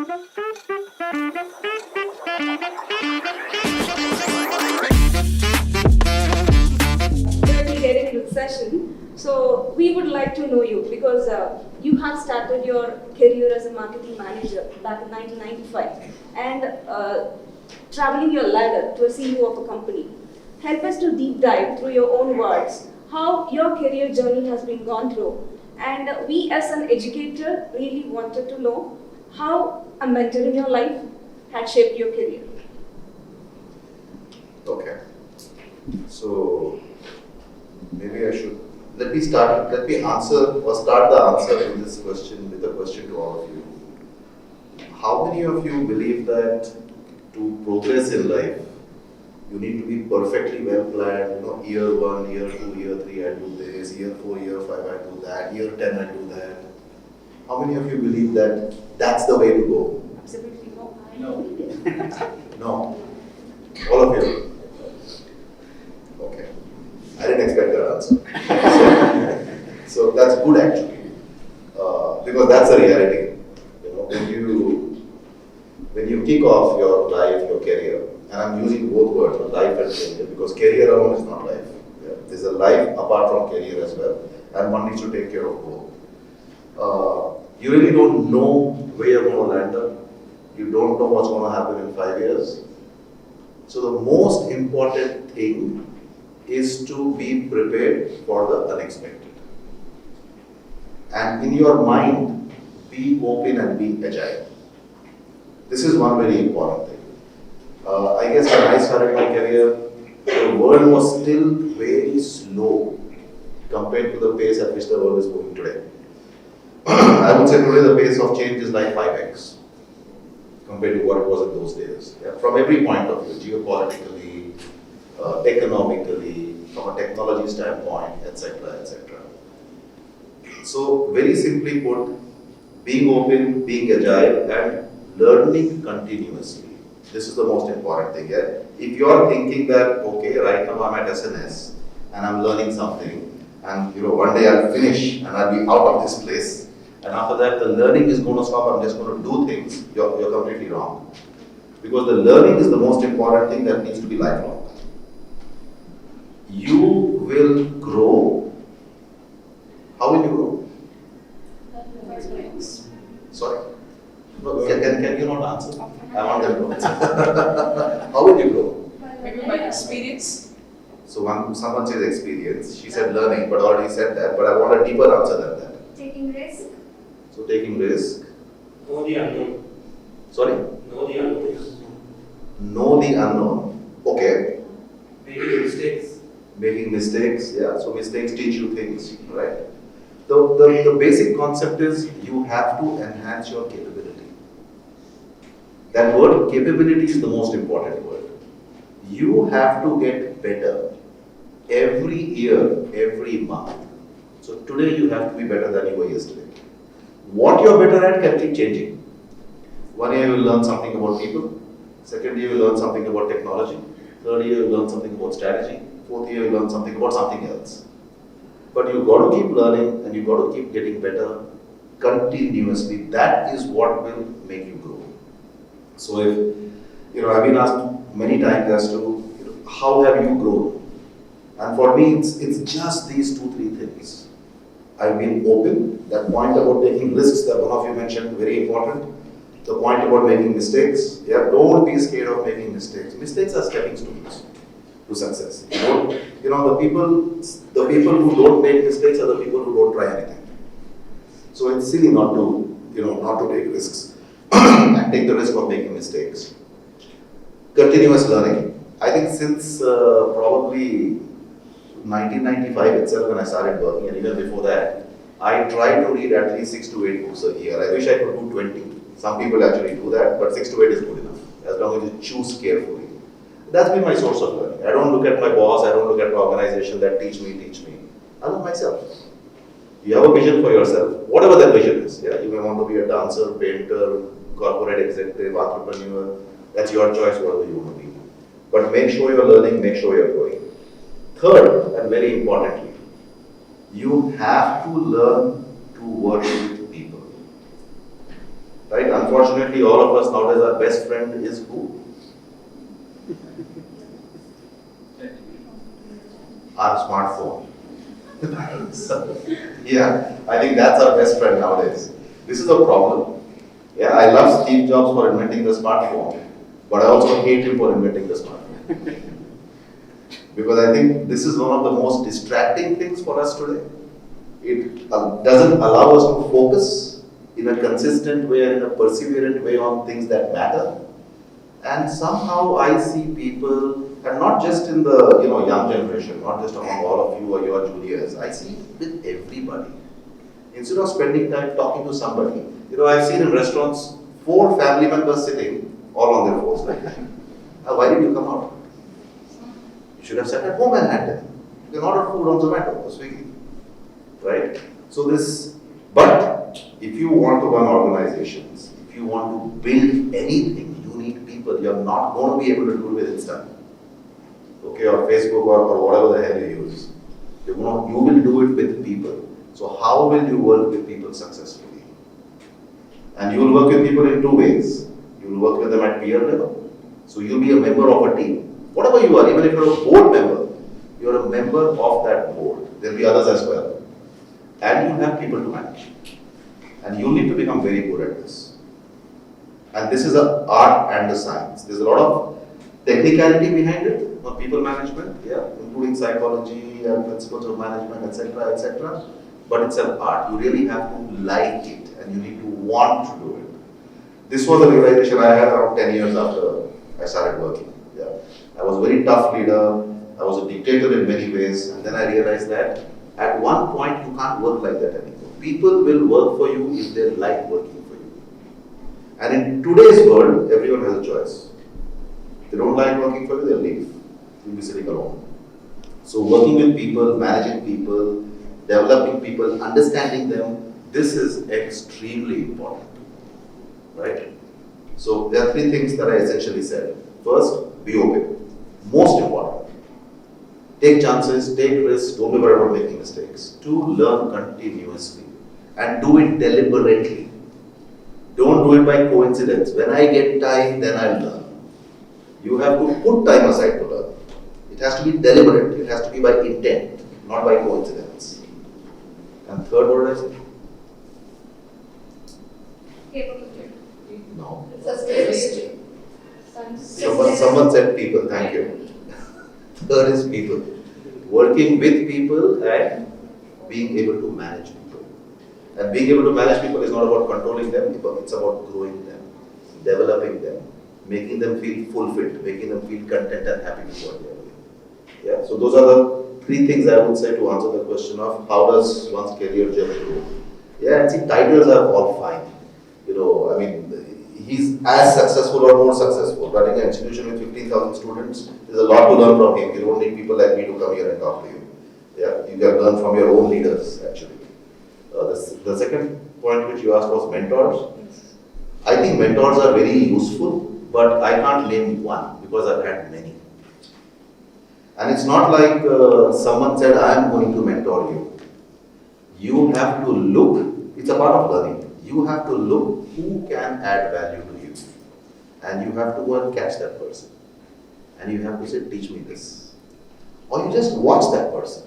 We'll get into the session. So we would like to know you because you have started your career as a marketing manager back in 1995 and traveling your ladder to a CEO of a company. Help us to deep dive through your own words how your career journey has been gone through. And we as an educator really wanted to know how a mentor in your life had shaped your career. Okay. So maybe I should let me answer or start the answer to this question with a question to all of you. How many of you believe that to progress in life, you need to be perfectly well planned, year 1, year 2, year 3, I do this, year 4, year 5, I do that, year 10, I do that. How many of you believe that that's the way to go? Absolutely no. No. No. All of you? Okay. I didn't expect that answer. So that's good actually. Because that's the reality. When you kick off your life, your career, and I'm using both words, life and career, because career alone is not life. Yeah. There's a life apart from career as well, and one needs to take care of both. You really don't know where you're going to land up. You don't know what's going to happen in 5 years. So the most important thing is to be prepared for the unexpected. And in your mind, be open and be agile. This is one very important thing. I guess when I started my career, the world was still very slow compared to the pace at which the world is moving today. I would say today the pace of change is like 5x compared to what it was in those days. Yeah? From every point of view, geopolitically, economically, from a technology standpoint, etc., etc. So, very simply put, being open, being agile, and learning continuously. This is the most important thing. Yeah? If you are thinking that, okay, right now I'm at SNS and I'm learning something, and one day I'll finish and I'll be out of this place, and after that the learning is going to stop, I'm just going to do things, you're completely wrong. Because the learning is the most important thing that needs to be lifelong. You will grow. How will you grow? Sorry. No, can you not answer? I want them to answer. How will you grow? Maybe by experience. So someone says experience. She said learning, but already said that. But I want a deeper answer than that. Taking risk. So taking risk. Know the unknown. Sorry? Know the unknown. Know the unknown. Okay. Making mistakes. Making mistakes. Yeah. So mistakes teach you things, right? The basic concept is you have to enhance your capability. That word capability is the most important word. You have to get better every year, every month. So today you have to be better than you were yesterday. What you're better at can keep changing. 1 year you will learn something about people. 2nd year you will learn something about technology. 3rd year you will learn something about strategy. 4th year you will learn something about something else. But you've got to keep learning and you've got to keep getting better continuously. That is what will make you grow. So if, I've been asked many times as to, how have you grown? And for me, it's just these 2-3 things. I've been open. That point about taking risks that one of you mentioned, very important. The point about making mistakes. Yeah, don't be scared of making mistakes. Mistakes are stepping stones to success. The people who don't make mistakes are the people who don't try anything. So it's silly not to take risks and take the risk of making mistakes. Continuous learning. I think since probably 1995 itself when I started working, and even before that, I try to read at least 6 to 8 books a year. I wish I could do 20. Some people actually do that, but 6 to 8 is good enough, as long as you choose carefully. That's been my source of learning. I don't look at my boss, I don't look at the organization that teach me. I look myself. You have a vision for yourself, whatever that vision is. Yeah? You may want to be a dancer, painter, corporate executive, entrepreneur. That's your choice, whatever you want to be. But make sure you're learning, make sure you're growing. Third, and very importantly, you have to learn to work with people. Right? Unfortunately, all of us nowadays, our best friend is who? Our smartphone. So, yeah, I think that's our best friend nowadays. This is a problem. Yeah, I love Steve Jobs for inventing the smartphone, but I also hate him for inventing the smartphone. Because I think this is one of the most distracting things for us today. It doesn't allow us to focus in a consistent way and in a perseverant way on things that matter. And somehow I see people, and not just in the young generation, not just among all of you or your juniors, I see with everybody. Instead of spending time talking to somebody, I've seen in restaurants 4 family members sitting all on their phones like that. Why did you come out? You should have sat at home and had dinner. You can order food on Zomato or Swiggy, right? So but if you want to run organizations, if you want to build anything, you need people. You're not going to be able to do it with Instagram, okay, or Facebook or whatever the hell you use. You will do it with people. So how will you work with people successfully? And you will work with people in 2 ways. You will work with them at peer level. So you'll be a member of a team. Whatever you are, even if you're a board member, you're a member of that board. There'll be others as well. And you have people to manage. And you need to become very good at this. And this is an art and a science. There's a lot of technicality behind it, on people management, yeah, including psychology and principles of management, etc., etc. But it's an art. You really have to like it, and you need to want to do it. This was a realization I had around 10 years after I started working. Yeah, I was a very tough leader. I was a dictator in many ways, and then I realized that at one point you can't work like that anymore. People will work for you if they like working for you. And in today's world, everyone has a choice. If they don't like working for you, they'll leave. You'll be sitting alone. So working with people, managing people, developing people, understanding them, this is extremely important, right? So there are 3 things that I essentially said. First, be open. Most important. Take chances, take risks, don't be worried about making mistakes. 2, learn continuously and do it deliberately. Don't do it by coincidence. When I get time, then I'll learn. You have to put time aside to learn. It has to be deliberate. It has to be by intent, not by coincidence. And third, what did I say? Capability. No. Sustainability. Someone said people, thank you. Third is people. Working with people and being able to manage people. And being able to manage people is not about controlling them, it's about growing them, developing them, making them feel fulfilled, making them feel content and happy with what they are doing. Yeah, so those are the 3 things I would say to answer the question of how does one's career journey go. Yeah, and see, titles are all fine. I mean, he's as successful or more successful. Running an institution with 15,000 students, there's a lot to learn from him. You don't need people like me to come here and talk to you. Yeah, you can learn from your own leaders, actually. The second point which you asked was mentors. I think mentors are very useful, but I can't name one because I've had many. And it's not like someone said, I am going to mentor you. You have to look, it's a part of learning. You have to look who can add value to you. And you have to go and catch that person. And you have to say, teach me this. Or you just watch that person.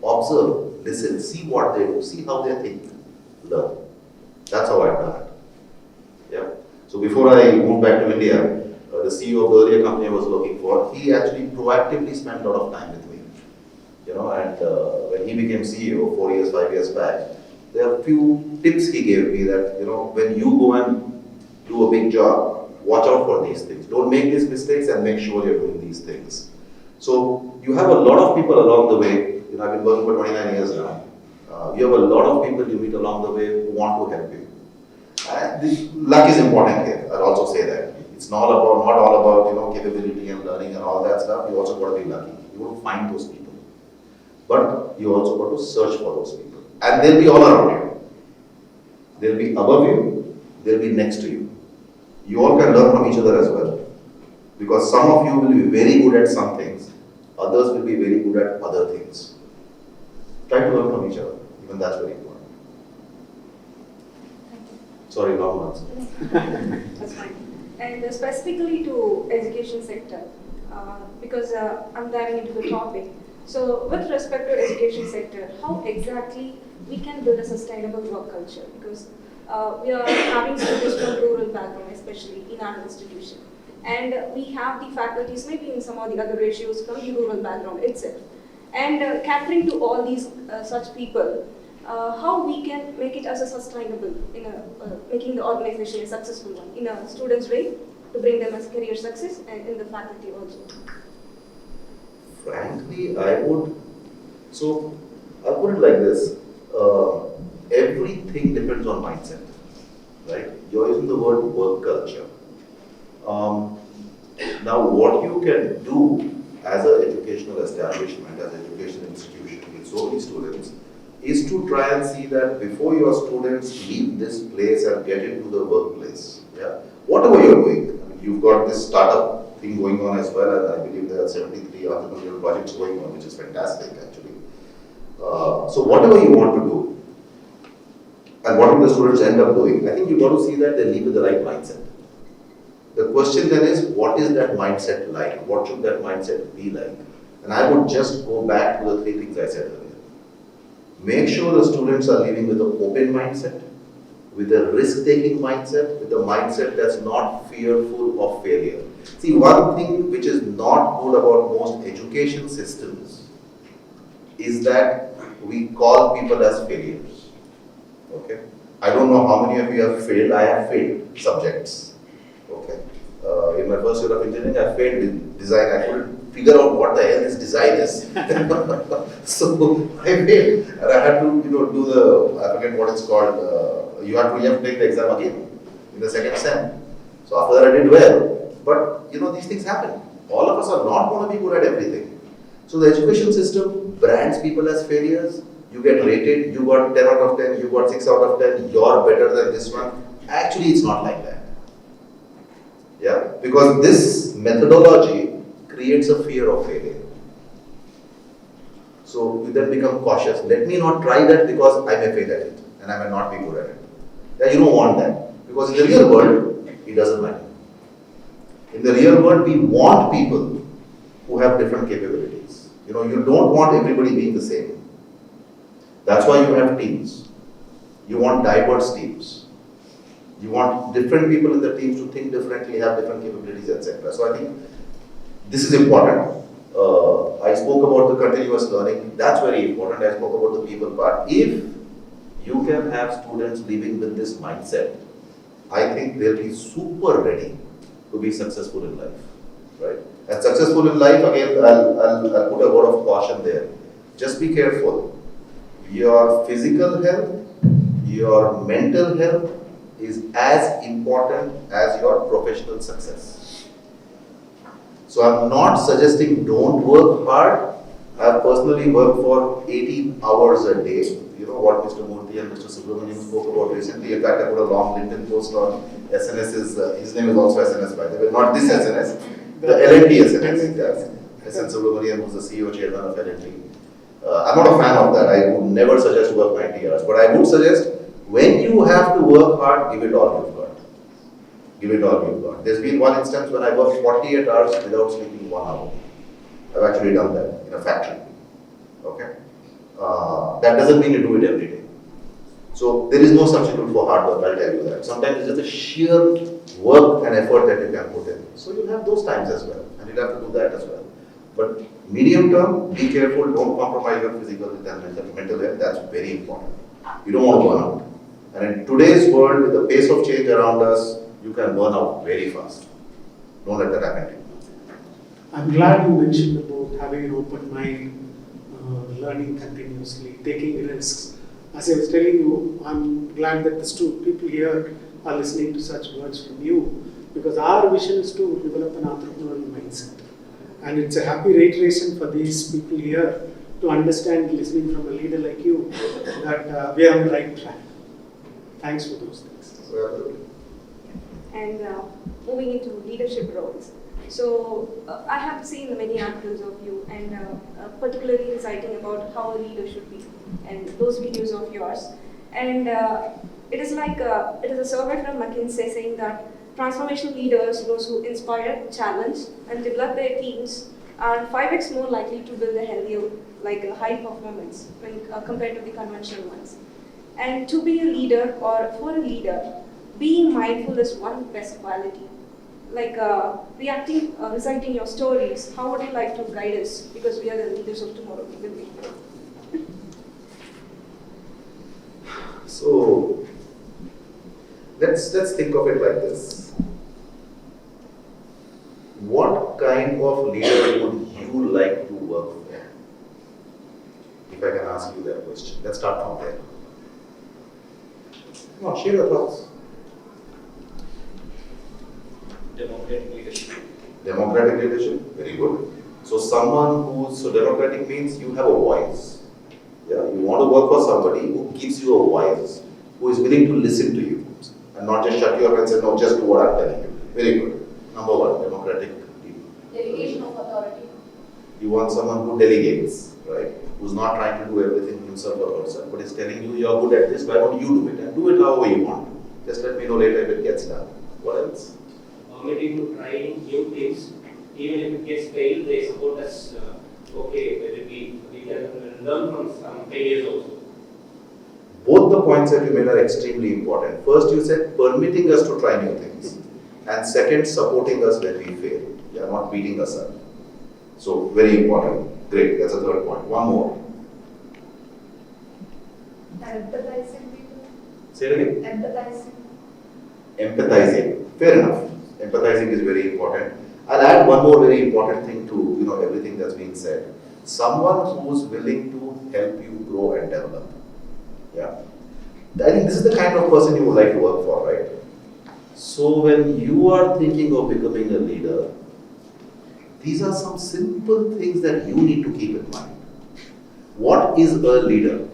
Observe, listen, see what they do, see how they think, learn. That's how I've done it. Yeah. So before I moved back to India, the CEO of the earlier company I was working for, he actually proactively spent a lot of time with me. And when he became CEO 4 years, 5 years back, there are a few tips he gave me that, when you go and do a big job, watch out for these things. Don't make these mistakes and make sure you're doing these things. So you have a lot of people along the way. I've been working for 29 years now. You have a lot of people you meet along the way who want to help you. And luck is important here. I'll also say that. It's not all about capability and learning and all that stuff. You also got to be lucky. You got to find those people. But you also got to search for those people. And they'll be all around you. They'll be above you. They'll be next to you. You all can learn from each other as well. Because some of you will be very good at some things. Others will be very good at other things. Try to learn from each other. Even that's very important. Sorry, wrong answer. That's fine. And specifically to education sector, because I'm diving into the topic. So with respect to education sector, how exactly we can build a sustainable work culture? Because we are having students from rural background, especially in our institution. And we have the faculties, maybe in some of the other ratios from the rural background itself. And catering to all these such people, how we can make it as a sustainable in a making the organization a successful one in a student's way to bring them as career success and in the faculty also. Frankly, I'll put it like this. Everything depends on mindset, right? You're using the word work culture. Now, what you can do as an educational establishment, as an education institution with so many students, is to try and see that before your students leave this place and get into the workplace, yeah, whatever you're doing, I mean, you've got this startup thing going on as well, and I believe there are 73 entrepreneurial projects going on, which is fantastic actually. So whatever you want to do, and what will the students end up doing, I think you've got to see that they leave with the right mindset. The question then is, what is that mindset like? What should that mindset be like? And I would just go back to the three things I said earlier. Make sure the students are living with an open mindset, with a risk-taking mindset, with a mindset that's not fearful of failure. See, one thing which is not good about most education systems is that we call people as failures. Okay? I don't know how many of you have failed. I have failed subjects. Okay. In my first year of engineering, I failed in design. I couldn't figure out what the hell this design is. So I failed, and I had to, do the, I forget what it's called. You have to take the exam again in the second sem. So after that, I did well. But these things happen. All of us are not going to be good at everything. So the education system brands people as failures. You get rated. You got 10 out of 10. You got 6 out of 10. You're better than this one. Actually, it's not like that. Yeah, because this methodology creates a fear of failure. So you then become cautious. Let me not try that because I may fail at it and I may not be good at it. Yeah, you don't want that, because in the real world, it doesn't matter. In the real world, we want people who have different capabilities. You don't want everybody being the same. That's why you have teams. You want diverse teams. You want different people in the teams to think differently, have different capabilities, etc. So I think this is important. I spoke about the continuous learning. That's very important. I spoke about the people part. If you can have students living with this mindset, I think they'll be super ready to be successful in life, right? And successful in life, again, I'll put a word of caution there. Just be careful. Your physical health, your mental health is as important as your professional success. So I'm not suggesting don't work hard. I've personally worked for 18 hours a day. You know what Mr. Murthy and Mr. Subramanian spoke about recently. In fact, I put a long LinkedIn post on SNS. His name is also SNS, by the way. Not this SNS, the L&T SNS. Yes. SN Subramanian, who's the CEO, chairman of L&T. I'm not a fan of that. I would never suggest to work 90 hours. But I would suggest, when you have to work hard, give it all you've got. Give it all you've got. There's been one instance when I worked 48 hours without sleeping 1 hour. I've actually done that in a factory. Okay? That doesn't mean you do it every day. So there is no substitute for hard work, I'll tell you that. Sometimes it's just the sheer work and effort that you can put in. So you'll have those times as well, and you'll have to do that as well. But medium term, be careful, don't compromise your physical and mental health. That's very important. You don't want to burn out. And in today's world, with the pace of change around us, you can burn out very fast. Don't let that happen to you. I'm glad you mentioned about having an open mind, learning continuously, taking risks. As I was telling you, I'm glad that the people here are listening to such words from you, because our vision is to develop an entrepreneurial mindset. And it's a happy reiteration for these people here to understand, listening from a leader like you, that we are on the right track. Thanks for those things. And moving into leadership roles. So I have seen many articles of you, and particularly inciting about how a leader should be, and those videos of yours. And It is like it is a survey from McKinsey saying that transformational leaders, those who inspire, challenge, and develop their teams, are 5x more likely to build a healthier, like a high performance when compared to the conventional ones. And to be a leader or for a leader, being mindful is one best quality. Like reciting your stories, how would you like to guide us? Because we are the leaders of tomorrow, will we? So let's think of it like this. What kind of leader would you like to work for? If I can ask you that question. Let's start from there. No, share your thoughts. Democratic leadership. Democratic leadership, very good. So democratic means you have a voice. Yeah, you want to work for somebody who gives you a voice, who is willing to listen to you, and not just shut you up and say, no, just do what I'm telling you. Very good. Number one, democratic leader. Delegation of authority. You want someone who delegates, right? Who's not trying to do everything himself or herself, but is telling you, you're good at this, why don't you do it? And do it however you want. Just let me know later if it gets done. What else? Permitting to try new things, even if it gets failed, they support us. Okay, whether we can learn from some failures also. Both the points that you made are extremely important. First, you said permitting us to try new things. And second, supporting us when we fail. They are not beating us up. So, very important. Great, that's a third point. One more. Empathizing people. Say it again. Empathizing. Empathizing. Fair enough. Empathizing is very important. I'll add one more very important thing to everything that's being said. Someone who's willing to help you grow and develop. Yeah. I think this is the kind of person you would like to work for, right? So when you are thinking of becoming a leader, these are some simple things that you need to keep in mind. What is a leader?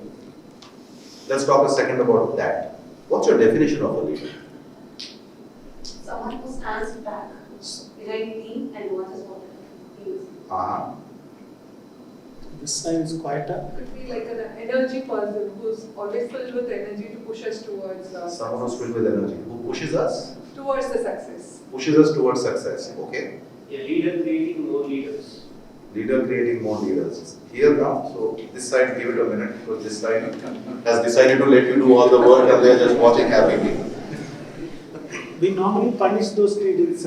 Let's talk a second about that. What's your definition of a leader? Someone who stands back behind the team and watches what he is. Uh-huh. This sounds quieter. Could be like an energy person who's always filled with energy to push us towards Someone who's filled with energy. Who pushes us? towards the success. Pushes us towards success. Okay. A leader creating more leaders. Leader creating more leaders. Here now, so this side, give it a minute, because this side has decided to let you do all the work and they're just watching happily. We normally punish those leaders.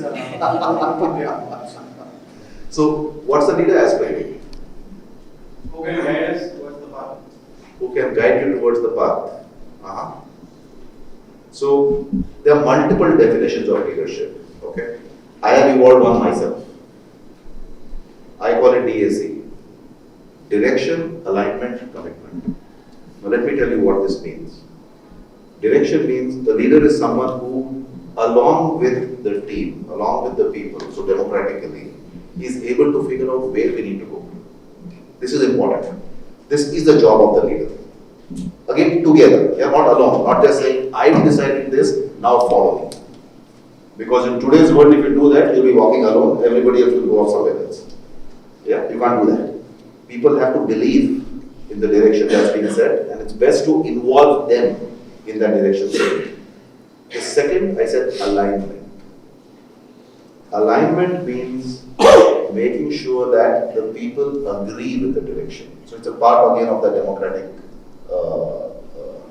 So, what's the leader aspiring? Who can guide us towards the path? Who can guide you towards the path? Uh-huh. So, there are multiple definitions of leadership. Okay. I have evolved one myself. I call it DAC. Direction, alignment, commitment. Now let me tell you what this means. Direction means the leader is someone who, along with the team, along with the people, so democratically, is able to figure out where we need to go. This is important. This is the job of the leader. Again, together, you are not alone, not just saying, I've decided this, now follow me. Because in today's world, if you do that, you'll be walking alone, everybody else will go off somewhere else. Yeah, you can't do that. People have to believe in the direction that's being set, and it's best to involve them in that direction. The second, I said alignment. Alignment means making sure that the people agree with the direction. So it's a part again of the democratic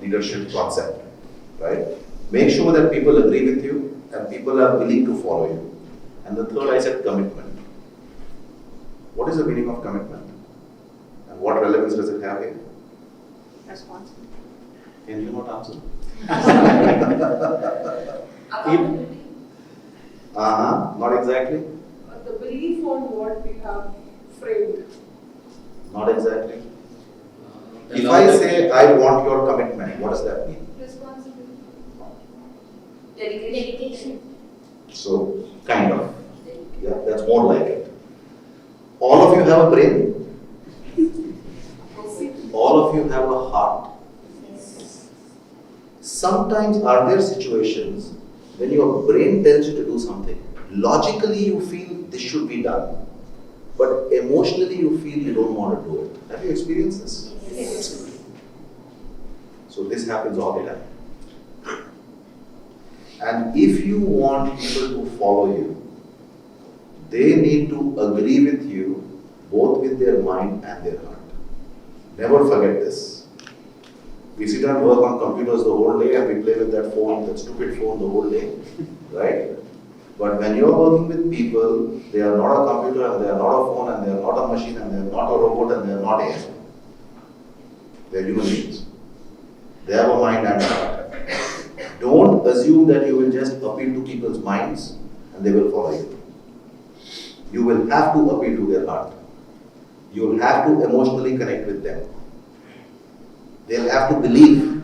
leadership concept, right? Make sure that people agree with you and people are willing to follow you. And the third, I said commitment. What is the meaning of commitment? And what relevance does it have here? Responsibility. Can you not answer? Accountability. Not exactly. The belief on what we have framed. Not exactly. If I say I want your commitment, what does that mean? Responsibility. Dedication. So, kind of. Yeah, that's more like it. All of you have a brain. All of you have a heart. Sometimes are there situations when your brain tells you to do something. Logically you feel this should be done. But emotionally you feel you don't want to do it. Have you experienced this? Yes. So this happens all the time. And if you want people to follow you, they need to agree with you both with their mind and their heart. Never forget this. We sit and work on computers the whole day and we play with that phone, that stupid phone the whole day, right? But when you're working with people, they are not a computer and they are not a phone and they are not a machine and they are not a robot and they are not AI. They are human beings. They have a mind and a heart. Don't assume that you will just appeal to people's minds and they will follow you. You will have to appeal to their heart. You will have to emotionally connect with them. They'll have to believe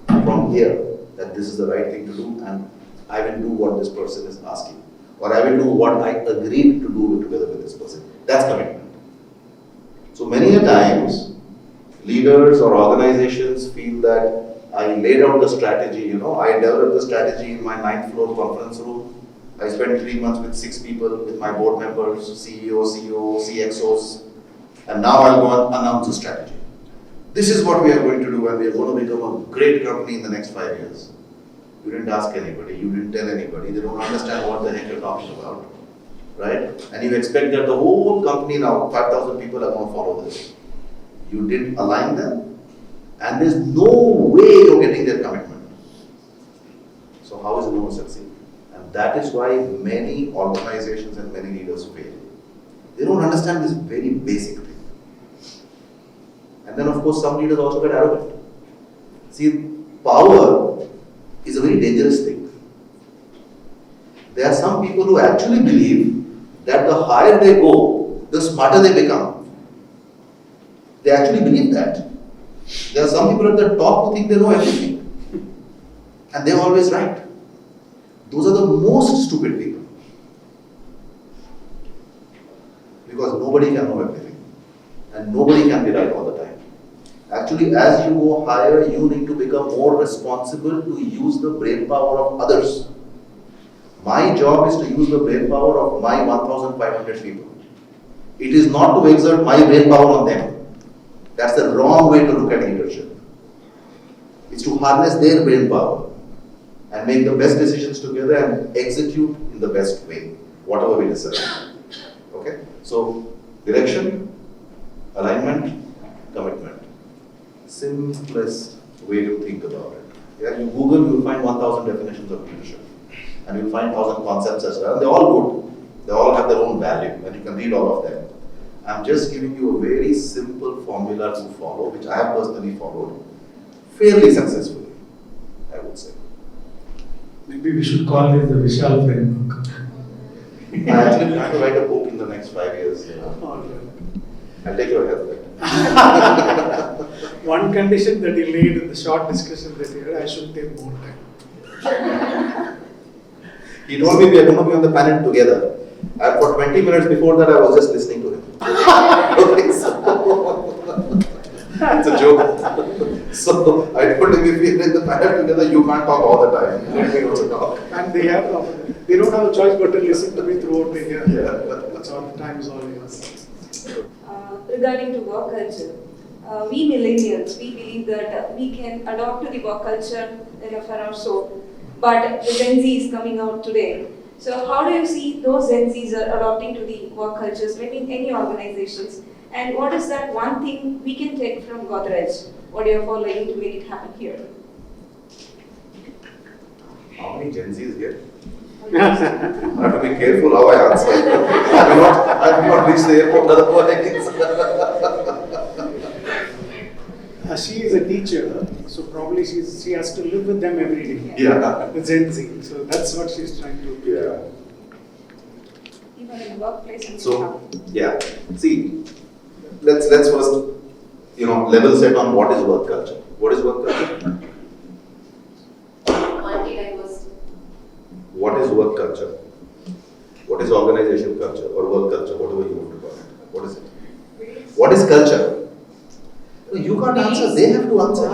from here that this is the right thing to do and I will do what this person is asking. Or I will do what I agreed to do together with this person. That's commitment. So many a times, leaders or organizations feel that I laid out the strategy, I developed the strategy in my 9th floor conference room. I spent 3 months with 6 people, with my board members, CEO, CXOs, and now I'll go and announce the strategy. This is what we are going to do and we are going to become a great company in the next 5 years. You didn't ask anybody, you didn't tell anybody, they don't understand what the heck you're talking about, right? And you expect that the whole company now, 5,000 people are going to follow this. You didn't align them and there's no way you're getting their commitment. So how is it going to succeed? And that is why many organizations and many leaders fail. They don't understand this very basic thing. And then of course some leaders also get arrogant. See, power is a very dangerous thing. There are some people who actually believe that the higher they go, the smarter they become. They actually believe that. There are some people at the top who think they know everything. And they're always right. Those are the most stupid people. Because nobody can know everything. And nobody can be right all the time. Actually, as you go higher, you need to become more responsible to use the brain power of others. My job is to use the brain power of my 1,500 people. It is not to exert my brain power on them. That's the wrong way to look at leadership. It's to harness their brain power and make the best decisions together and execute in the best way, whatever we decide. Okay? So, direction, alignment, commitment. Simplest way to think about it. Yeah, you Google, you'll find 1,000 definitions of leadership. And you'll find 1,000 concepts as well. And they're all good. They all have their own value and you can read all of them. I'm just giving you a very simple formula to follow, which I have personally followed fairly successfully, I would say. Maybe we should call it the Vishal framework. I actually plan to write a book in the next 5 years. I'll take your help. One condition that he laid in the short discussion that he had, I should take more time. He told me we are going to be on the planet together. And for 20 minutes before that, I was just listening to him. Okay, so it's a joke. So I told him if we are in the planet together, you can't talk all the time. Let me also talk. And they don't have a choice but to listen to me throughout the year. Yeah. That's all the time is all yours. Regarding to work culture, we millennials, we believe that we can adopt to the work culture in a fair or so, but the Gen Z is coming out today. So how do you see those Gen Zs are adopting to the work cultures, maybe in any organizations? And what is that one thing we can take from Godrej? What you are following to make it happen here? How many Gen Zs here? I have to be careful how I answer. I will not reach the airport otherwise. She is a teacher, so probably she has to live with them every day. Yeah. The Gen Z. So that's what she's trying to do. Yeah. Even in the workplace and So, yeah. See, let's first, level set on what is work culture. What is work culture? What is work culture? What is organization culture or work culture, whatever you want to call it? What is it? What is culture? You can't answer, they have to answer.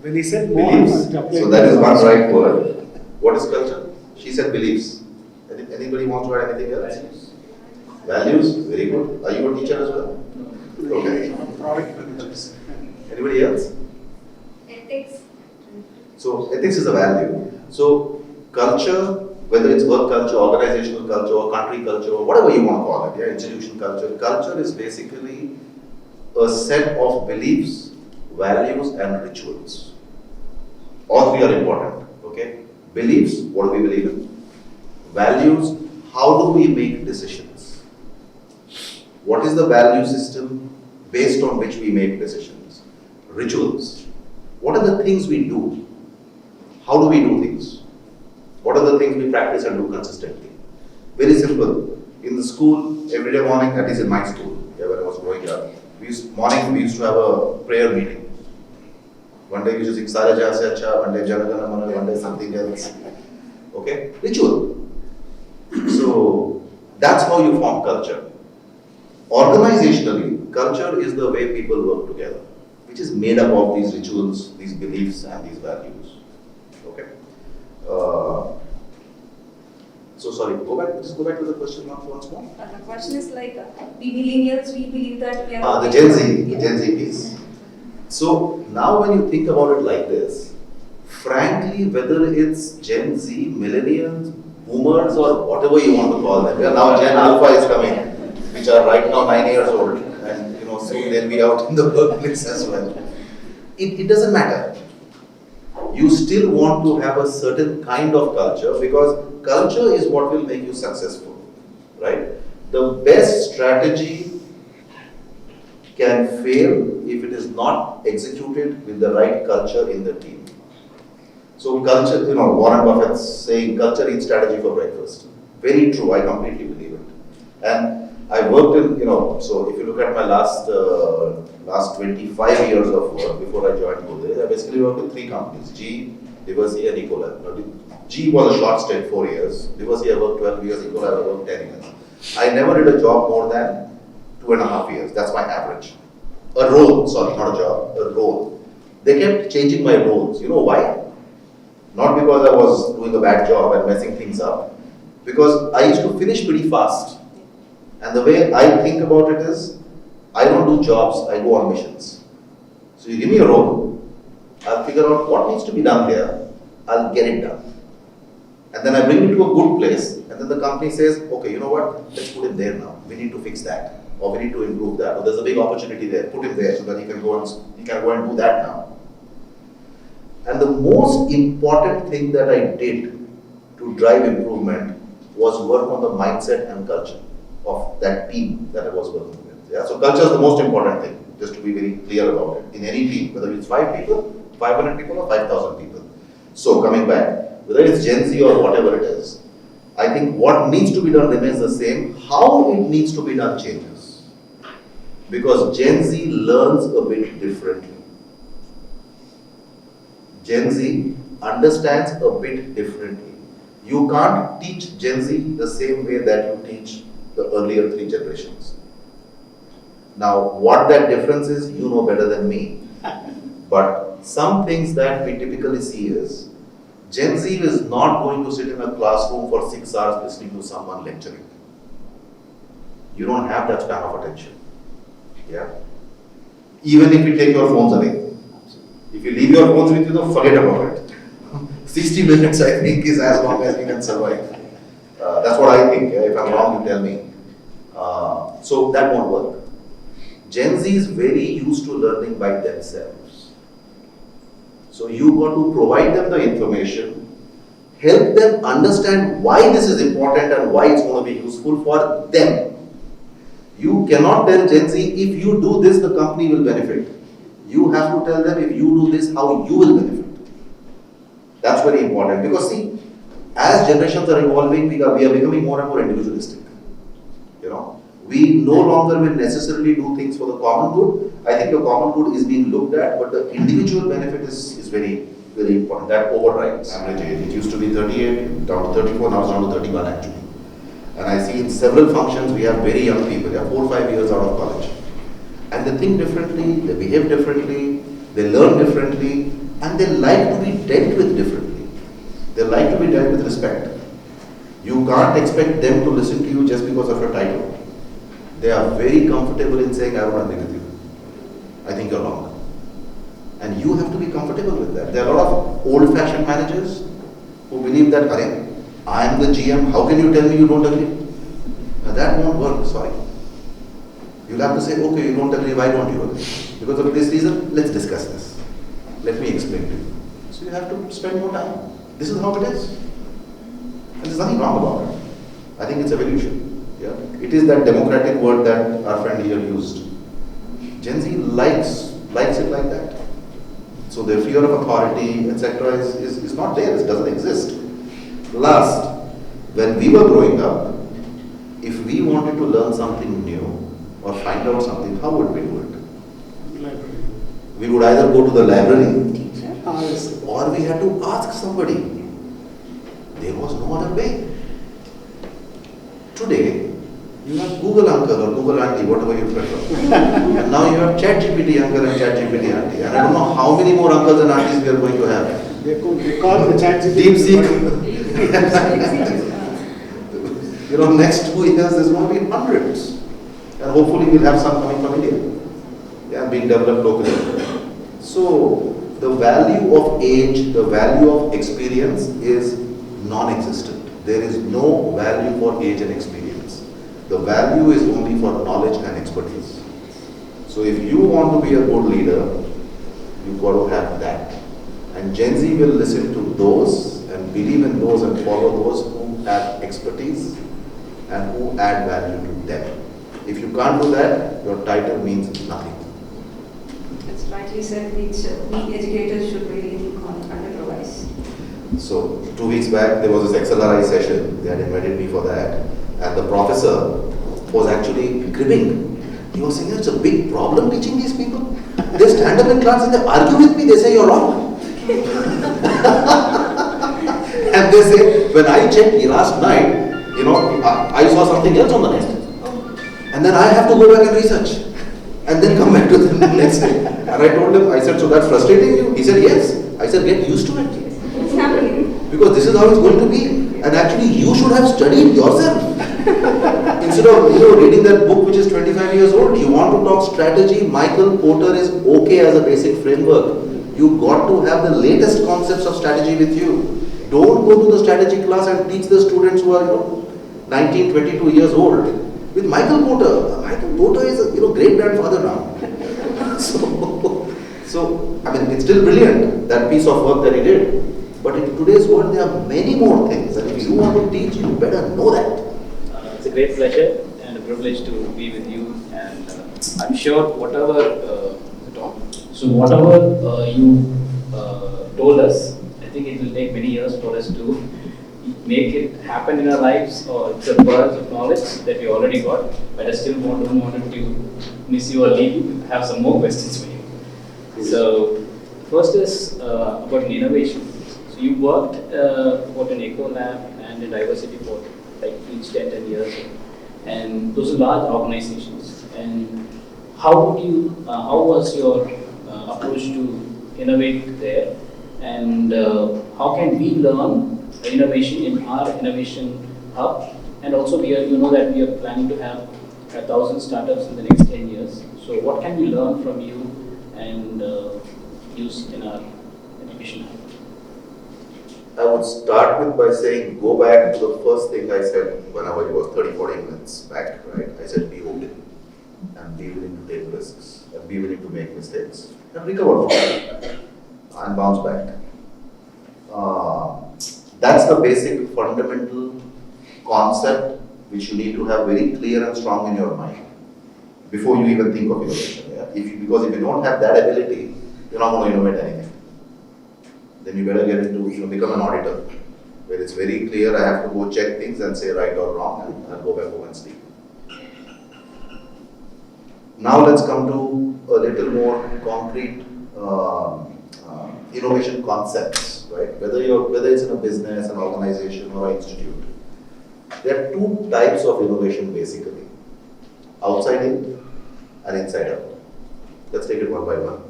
When he said more, Beliefs. So that is one right word. What is culture? She said beliefs. Anybody wants to add anything else? Values. Very good. Are you a teacher as well? Okay. Product managers. Anybody else? Ethics. So ethics is a value. So culture, whether it's work culture, organizational culture, or country culture, or whatever you want to call it, yeah, institution culture. Culture is basically a set of beliefs, values, and rituals. All three are important. Okay, beliefs, what do we believe in? Values, how do we make decisions? What is the value system based on which we make decisions? Rituals, what are the things we do? How do we do things? What are the things we practice and do consistently? Very simple. In the school, every day morning, at least in my school, yeah, when I was growing up, we used to have a prayer meeting. One day we used to sing Sare Jahan Se Acha, one day Jana Gana Mana, one day something else. Okay? Ritual. So, that's how you form culture. Organizationally, culture is the way people work together, which is made up of these rituals, these beliefs, and these values. Okay? So sorry, just go back to the question once more. The question is like, we millennials, we believe that we are... The Gen Z piece. So now when you think about it like this, frankly, whether it's Gen Z, millennials, boomers, or whatever you want to call them, now Gen Alpha is coming, which are right now 9 years old, and soon they'll be out in the workplace as well. It doesn't matter. You still want to have a certain kind of culture, because culture is what will make you successful, right? The best strategy can fail if it is not executed with the right culture in the team. So culture, Warren Buffett's saying, culture eats strategy for breakfast. Very true, I completely believe it. And I worked in, so if you look at my last 25 years of work before I joined Godrej, I basically worked with 3 companies, G, Diversey and Ecolab. Now, G was a short stint, 4 years. Diversey I worked 12 years, Ecolab I worked 10 years. I never did a job more than 2.5 years, that's my average. A role, sorry, not a job, a role. They kept changing my roles. You know why? Not because I was doing a bad job and messing things up, because I used to finish pretty fast. And the way I think about it is, I don't do jobs, I go on missions. So you give me a role, I'll figure out what needs to be done here, I'll get it done. And then I bring it to a good place, and then the company says, okay, you know what, let's put him there now, we need to fix that, or we need to improve that, or there's a big opportunity there, put him there so that he can go and do that now. And the most important thing that I did to drive improvement was work on the mindset and culture of that team that I was working with. Yeah? So culture is the most important thing, just to be very clear about it. In any team, whether it's 5 people, 500 people, or 5,000 people. So coming back, whether it's Gen Z or whatever it is, I think what needs to be done remains the same. How it needs to be done changes. Because Gen Z learns a bit differently. Gen Z understands a bit differently. You can't teach Gen Z the same way that you teach the earlier 3 generations. Now, what that difference is, you know better than me. But some things that we typically see is, Gen Z is not going to sit in a classroom for 6 hours listening to someone lecturing. You don't have that span of attention. Yeah? Even if you take your phones away. If you leave your phones with you, forget about it. 60 minutes, I think, is as long as we can survive. That's what I think. If I'm wrong, you tell me. So that won't work. Gen Z is very used to learning by themselves. So you got to provide them the information, help them understand why this is important and why it's going to be useful for them. You cannot tell Gen Z, if you do this, the company will benefit. You have to tell them, if you do this, how you will benefit. That's very important, because see, as generations are evolving, we are becoming more and more individualistic. We no longer will necessarily do things for the common good. I think the common good is being looked at, but the individual benefit is very, very important. That overrides. Average age, it used to be 38, down to 34, now it's down to 31 actually. And I see in several functions we have very young people, they are 4 or 5 years out of college. And they think differently, they behave differently, they learn differently, and they like to be dealt with differently. They like to be dealt with respect. You can't expect them to listen to you just because of your title. They are very comfortable in saying, I don't agree with you. I think you're wrong. And you have to be comfortable with that. There are a lot of old-fashioned managers who believe that, "Arey, I am the GM, how can you tell me you don't agree?" Now that won't work, sorry. You'll have to say, "Okay, you don't agree, why don't you agree? Because of this reason, let's discuss this. Let me explain to you." So you have to spend more time. This is how it is. And there's nothing wrong about it. I think it's evolution. Yeah? It is that democratic word that our friend here used. Gen Z likes it like that. So their fear of authority, etc. is not there, it doesn't exist. Last, when we were growing up, if we wanted to learn something new or find out something, how would we do it? Library. We would either go to the library Yes. or we had to ask somebody. There was no other way. Today, you have Google uncle or Google auntie, whatever you prefer. And now you have ChatGPT uncle and ChatGPT auntie. And I don't know how many more uncles and aunties we are going to have. They call the ChatGPT. DeepSeek. You know, next 2 years there's going to be hundreds. And hopefully we'll have some coming from India. Yeah, being developed locally. So, the value of age, the value of experience is non-existent. There is no value for age and experience. The value is only for knowledge and expertise. So if you want to be a good leader, you've got to have that. And Gen Z will listen to those and believe in those and follow those who have expertise and who add value to them. If you can't do that, your title means nothing. It's rightly said, we educators should really think on and improvise. So 2 weeks back, there was this XLRI session. They had invited me for that. And the professor was actually cribbing. He was saying, "It's a big problem teaching these people. They stand up in class and they argue with me. They say you're wrong." And they say, when I checked last night, you know, I saw something else on the net. And then I have to go back and research. And then come back to the next day. And I told him, I said, "So that's frustrating you?" He said, "Yes." I said, "Get used to it. It's happening. Because this is how it's going to be. And actually, you should have studied yourself. Instead of reading that book which is 25 years old, you want to talk strategy, Michael Porter is okay as a basic framework. You got to have the latest concepts of strategy with you. Don't go to the strategy class and teach the students who are 19, 22 years old. With Michael Porter is a great grandfather now. So I mean, it's still brilliant, that piece of work that he did. But in today's world, there are many more things. And if you want to teach, you better know that. It's a great pleasure and a privilege to be with you. And I'm sure whatever you told us, I think it will take many years for us to make it happen in our lives. Or it's a burst of knowledge that we already got. But I still don't want to miss you or leave you. I have some more questions for you. So first is about innovation. You worked about an eco lab and a diversity for like each 10 years, and those are large organizations. And how was your approach to innovate there? And how can we learn innovation in our innovation hub? And also, we are planning to have 1,000 startups in the next 10 years. So, what can we learn from you and use in our innovation hub? I would start with by saying, go back to the first thing I said whenever it was 30-40 minutes back, right? I said, be open and be willing to take risks and be willing to make mistakes and recover from that and bounce back. That's the basic fundamental concept which you need to have very clear and strong in your mind before you even think of innovation. Yeah? Because if you don't have that ability, you're not going to innovate anything. Then you better get into, become an auditor, where it's very clear I have to go check things and say right or wrong, and I'll go back home and sleep. Now let's come to a little more concrete innovation concepts, right? Whether it's in a business, an organization, or an institute. There are two types of innovation basically: outside in and inside out. Let's take it one by one.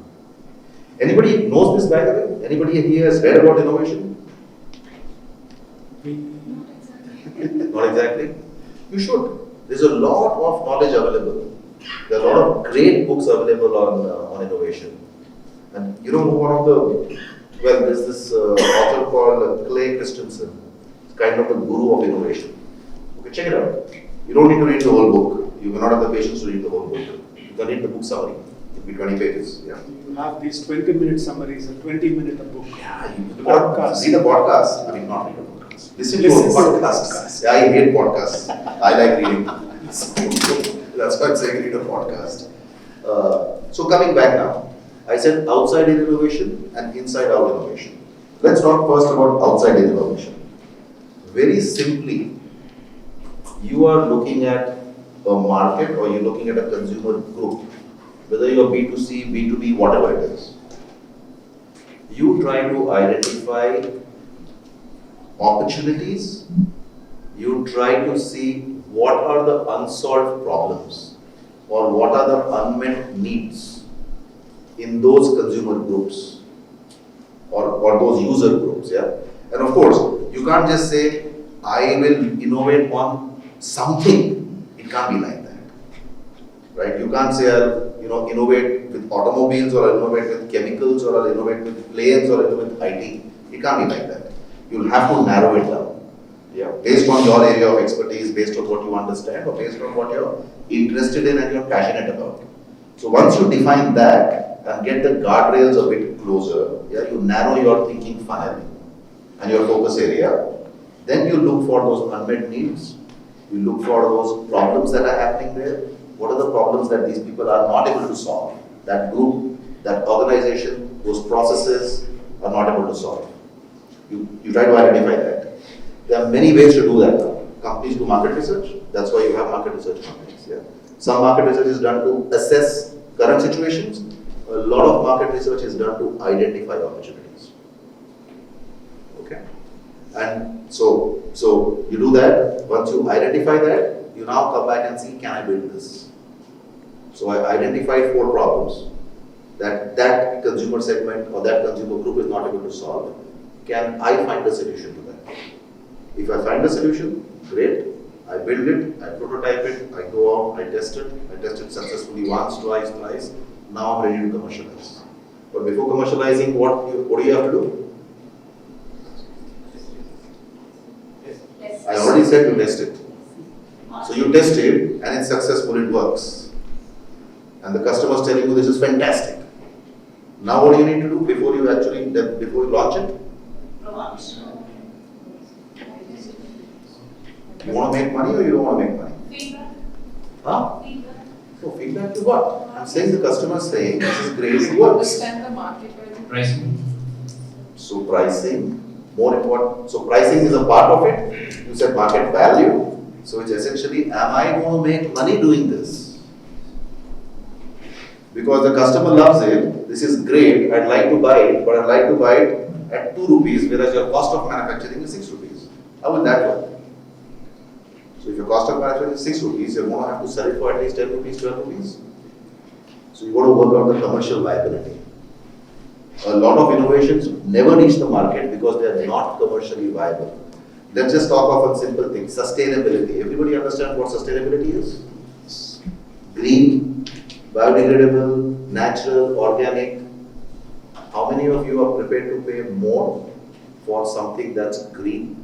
Anybody knows this, by the way? Anybody here has read about innovation? Not exactly. You should. There's a lot of knowledge available. There are a lot of great books available on innovation. And you know one of the, well, there's this author called Clay Christensen. It's kind of the guru of innovation. Okay, check it out. You don't need to read the whole book. You may not have the patience to read the whole book. You can read the book summary. It'll be 20 pages. Yeah. You have these 20-minute summaries, a 20-minute a book. Yeah, you Podcast. read a podcast. I mean, not read a podcast. Listen to a Listen to a podcast. Yeah, I hate podcasts. I like reading. That's why I'm saying read a podcast. So coming back now, I said outside in innovation and inside out innovation. Let's talk first about outside in innovation. Very simply, you are looking at a market or you're looking at a consumer group, whether you're B2C, B2B, whatever it is. You try to identify opportunities, you try to see what are the unsolved problems or what are the unmet needs in those consumer groups or those user groups, yeah. And of course, you can't just say, I will innovate on something. It can't be like that, right? You can't say, I'll innovate with automobiles or I'll innovate with chemicals or I'll innovate with planes or I'll innovate with IT. It can't be like that. You'll have to narrow it down. Yeah, based on your area of expertise, based on what you understand, or based on what you're interested in and you're passionate about. So once you define that and get the guardrails a bit closer, yeah, you narrow your thinking funnel and your focus area. Then you look for those unmet needs. You look for those problems that are happening there. What are the problems that these people are not able to solve? That group, that organization, those processes are not able to solve. You try to identify that. There are many ways to do that now. Companies do market research. That's why you have market research companies. Yeah. Some market research is done to assess current situations. A lot of market research is done to identify opportunities. Okay. And so you do that. Once you identify that, you now come back and see, can I build this? So I identified 4 problems that consumer segment or that consumer group is not able to solve. Can I find a solution to that? If I find a solution, great. I build it, I prototype it, I go out, I test it successfully once, twice, thrice. Now I'm ready to commercialize. But before commercializing, what do you have to do? Yes. I already said to test it. So you test it and it's successful, it works. And the customer is telling you this is fantastic. Now what do you need to do before you launch it? Launch. You want to make money or you don't want to make money? Feedback. Huh? Feedback. So feedback you got. I'm saying the customer is saying this is great, it works. Understand the market value. Pricing. So pricing, more important. So pricing is a part of it. You said market value. So it's essentially, am I going to make money doing this? Because the customer loves it, this is great, I'd like to buy it, but I'd like to buy it at 2 rupees, whereas your cost of manufacturing is 6 rupees. How will that work? So if your cost of manufacturing is 6 rupees, you're going to have to sell it for at least 10 rupees, 12 rupees. So you got to work out the commercial viability. A lot of innovations never reach the market because they are not commercially viable. Let's just talk of a simple thing, sustainability. Everybody understand what sustainability is? Green, biodegradable, natural, organic. How many of you are prepared to pay more for something that's green?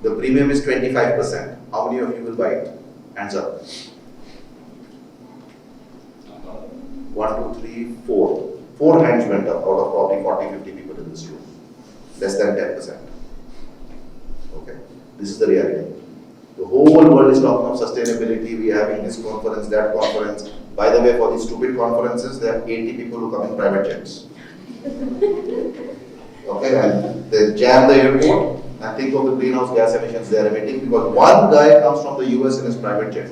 The premium is 25%. How many of you will buy it? Hands up. 1, 2, 3, 4. 4 hands went up out of probably 40, 50 people in this room. Less than 10%. Okay. This is the reality. The whole world is talking of sustainability. We are having this conference, that conference. By the way, for these stupid conferences, there are 80 people who come in private jets. Okay, and they jam the airport and think of the greenhouse gas emissions they are emitting because one guy comes from the US in his private jet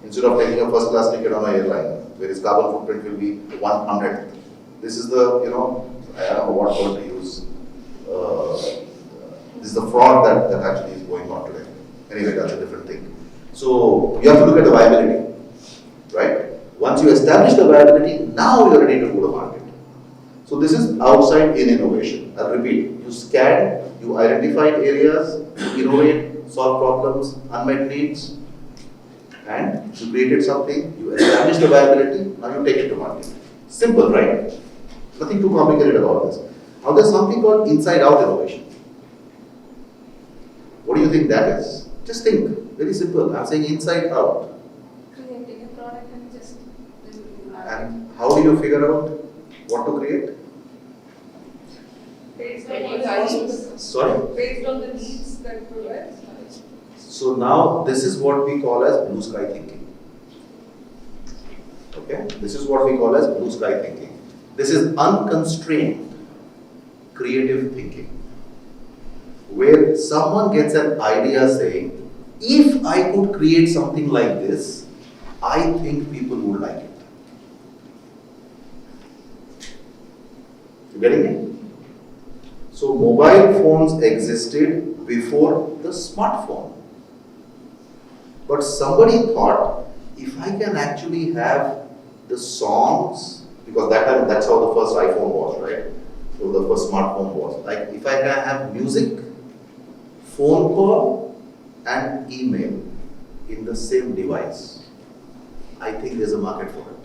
instead of taking a first class ticket on an airline where his carbon footprint will be 100th. This is the, I don't know what word to use. This is the fraud that actually is going on today. Anyway, that's a different thing. So you have to look at the viability, right? Once you establish the viability, now you're ready to go to market. So this is outside in innovation. I'll repeat, you scan, you identify areas, you innovate, solve problems, unmet needs, and you created something, you establish the viability, now you take it to market. Simple, right? Nothing too complicated about this. Now there's something called inside-out innovation. What do you think that is? Just think, very simple. I'm saying inside out. Creating a product and just delivering it. And how do you figure out what to create? Based on the needs, Sorry? based on the needs that provides. So now this is what we call as blue sky thinking. Okay? This is what we call as blue sky thinking. This is unconstrained creative thinking, where someone gets an idea saying, if I could create something like this, I think people would like it. You getting me? So mobile phones existed before the smartphone. But somebody thought, if I can actually have the songs, because that time that's how the first iPhone was, right? So the first smartphone was. Like if I can have music, phone call and email in the same device, I think there's a market for it.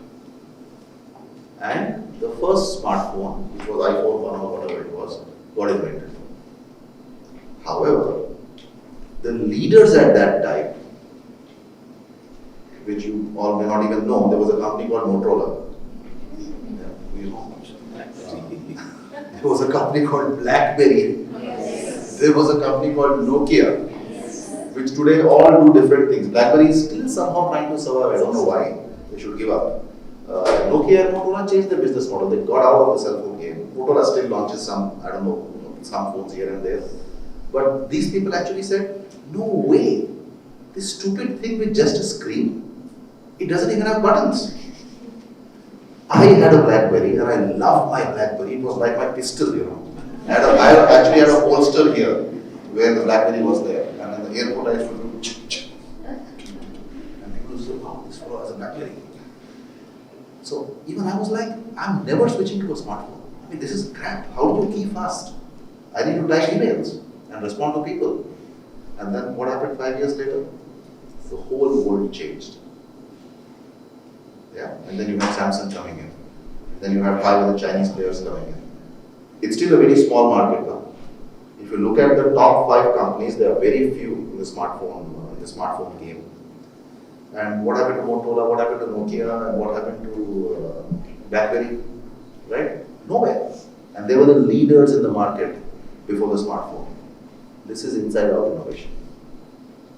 And the first smartphone, which was iPhone 1 or whatever it was, got invented. However, the leaders at that time, which you all may not even know, there was a company called Motorola. Yeah, you know. There was a company called BlackBerry. Yes. There was a company called Nokia, which today all do different things. BlackBerry is still somehow trying to survive. I don't know why. They should give up. Nokia and Motorola changed their business model. They got out of the cell phone game. Motorola still launches some, I don't know, some phones here and there. But these people actually said, no way. This stupid thing with just a screen, it doesn't even have buttons. I had a BlackBerry and I loved my BlackBerry. It was like my pistol, you know. I actually had a holster here where the BlackBerry was there. And in the airport I used to do ch-ch. And people used to say, wow, this fellow has a BlackBerry. So even I was like, I'm never switching to a smartphone. I mean, this is crap. How do you key fast? I need to type emails and respond to people. And then what happened 5 years later? The whole world changed. Yeah, and then you have Samsung coming in. Then you have 5 other Chinese players coming in. It's still a very small market now. If you look at the top 5 companies, there are very few in the smartphone game. And what happened to Motorola? What happened to Nokia? And what happened to BlackBerry? Right? Nowhere. And they were the leaders in the market before the smartphone. This is inside-out innovation.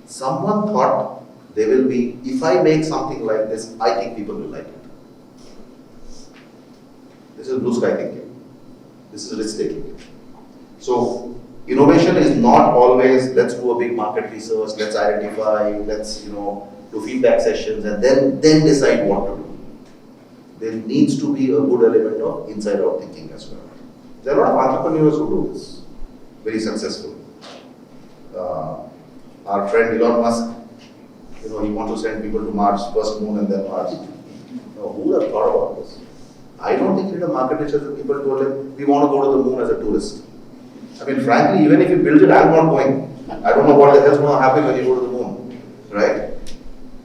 Someone thought there will be, if I make something like this, I think people will like it. This is blue sky thinking. This is risk taking. So innovation is not always, let's do a big market research, let's identify, let's do feedback sessions and then decide what to do. There needs to be a good element of inside-out thinking as well. There are a lot of entrepreneurs who do this very successfully. Our friend Elon Musk, he wants to send people to Mars, first moon and then Mars. Now, who would have thought about this? I don't think he did a market research that people told him, we want to go to the moon as a tourist. I mean, frankly, even if he built it, I'm not going. I don't know what the hell's going to happen when you go to the moon, right?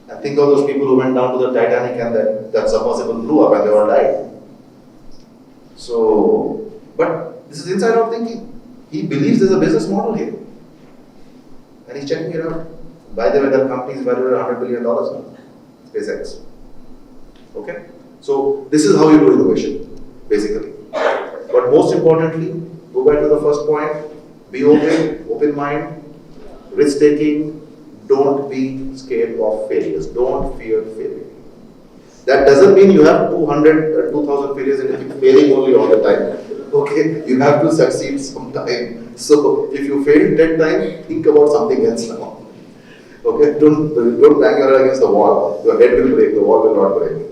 And think of those people who went down to the Titanic and that submersible blew up and they all died. So, but this is inside-out thinking. He believes there's a business model here. And he's checking it out. By the way, that company is valued at $100 billion now, SpaceX. Okay? So, this is how you do innovation, basically. But most importantly, go back to the first point, be open mind, risk taking, don't be scared of failures, don't fear failure. That doesn't mean you have 200, 2000 failures and you keep failing only all the time. Okay, you have to succeed sometime. So if you fail 10 times, think about something else now. Okay, don't bang your head against the wall. Your head will break, the wall will not break.